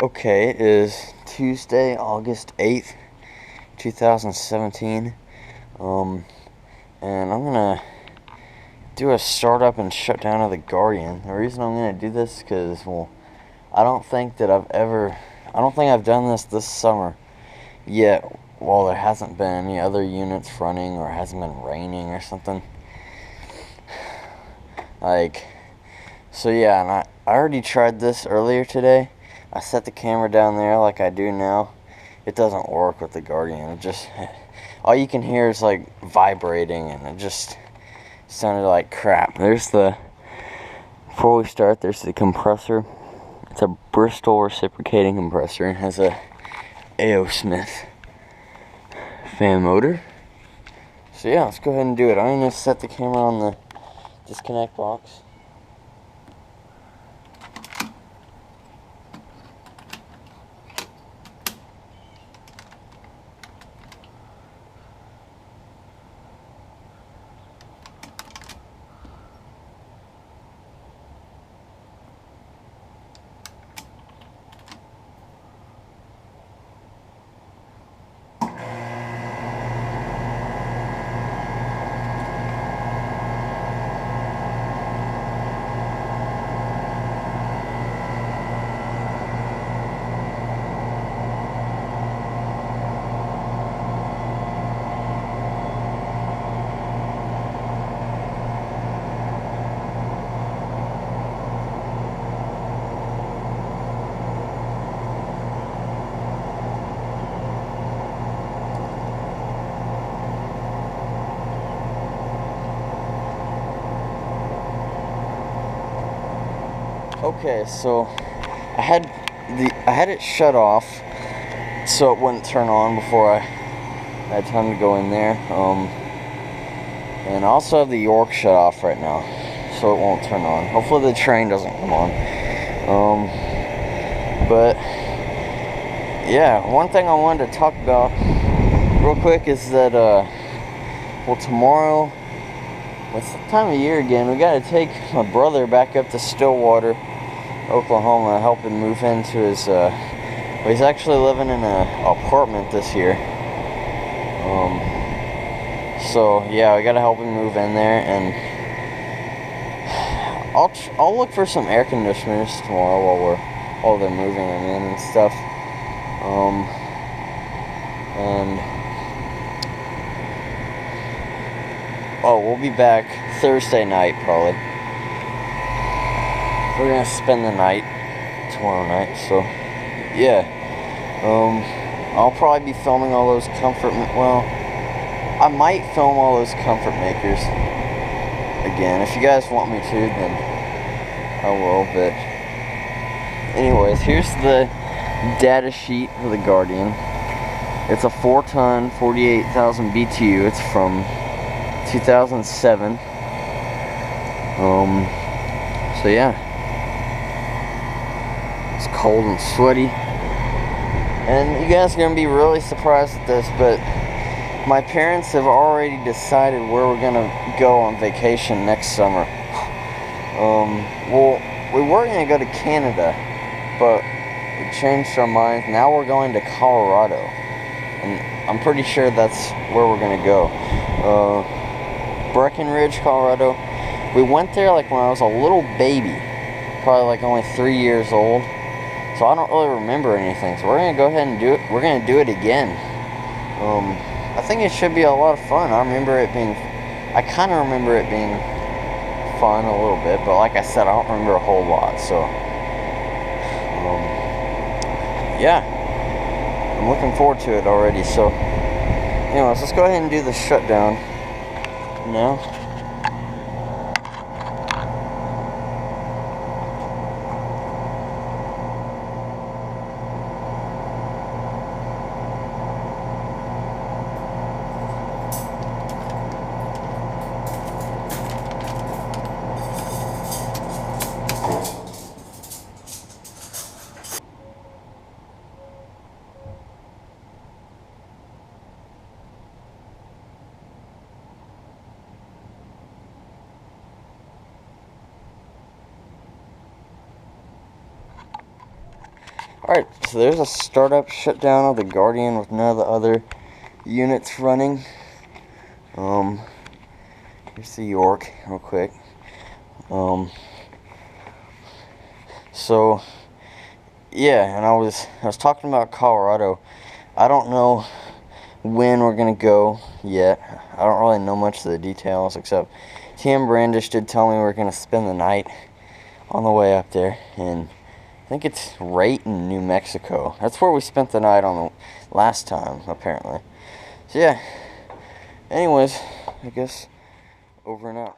Okay, it is Tuesday, August 8th, 2017. And I'm gonna do a startup and shutdown of the Guardian. The reason I'm gonna do this is because, well, I don't think I've done this summer yet while there hasn't been any other units running or hasn't been raining or something. So yeah, and I already tried this earlier today. I set the camera down there like I do now. It doesn't work with the Guardian. All you can hear is like vibrating, and it just sounded like crap. Before we start, there's the compressor. It's a Bristol reciprocating compressor and has a A.O. Smith fan motor. So yeah, let's go ahead and do it. I'm gonna set the camera on the disconnect box. Okay, so I had it shut off so it wouldn't turn on before I had time to go in there. And I also have the York shut off right now, so it won't turn on. Hopefully the train doesn't come on. But yeah, one thing I wanted to talk about real quick is that well, tomorrow, what's the time of year again? We gotta take my brother back up to Stillwater, Oklahoma, help him move into his, he's actually living in an apartment this year. So yeah, we gotta help him move in there, and I'll look for some air conditioners tomorrow while they're moving them in and stuff. And we'll be back Thursday night probably. We're gonna spend the night tomorrow night, so yeah. I'll probably be filming all those I might film all those comfort makers again. If you guys want me to, then I will, but anyways, here's the data sheet for the Guardian. It's a 4-ton, 48,000 BTU. It's from 2007. So yeah, it's cold and sweaty, and you guys are gonna be really surprised at this, but my parents have already decided where we're gonna go on vacation next summer. Well, we were gonna go to Canada, but we changed our minds. Now we're going to Colorado, and I'm pretty sure that's where we're gonna go. Breckenridge, Colorado. We went there like when I was a little baby, probably like only 3 years old, so I don't really remember anything. So we're gonna go ahead and do it. We're gonna do it again. I think it should be a lot of fun. I kind of remember it being fun a little bit, but like I said, I don't remember a whole lot. So yeah, I'm looking forward to it already. So anyways, let's go ahead and do the shutdown now. Alright, so there's a startup shutdown of the Guardian with none of the other units running. Here's the York, real quick. So yeah, and I was talking about Colorado. I don't know when we're gonna go yet. I don't really know much of the details, except Tim Brandish did tell me we're gonna spend the night on the way up there, and I think it's Rayton, New Mexico. That's where we spent the night on the last time, apparently. So yeah, anyways, I guess over and out.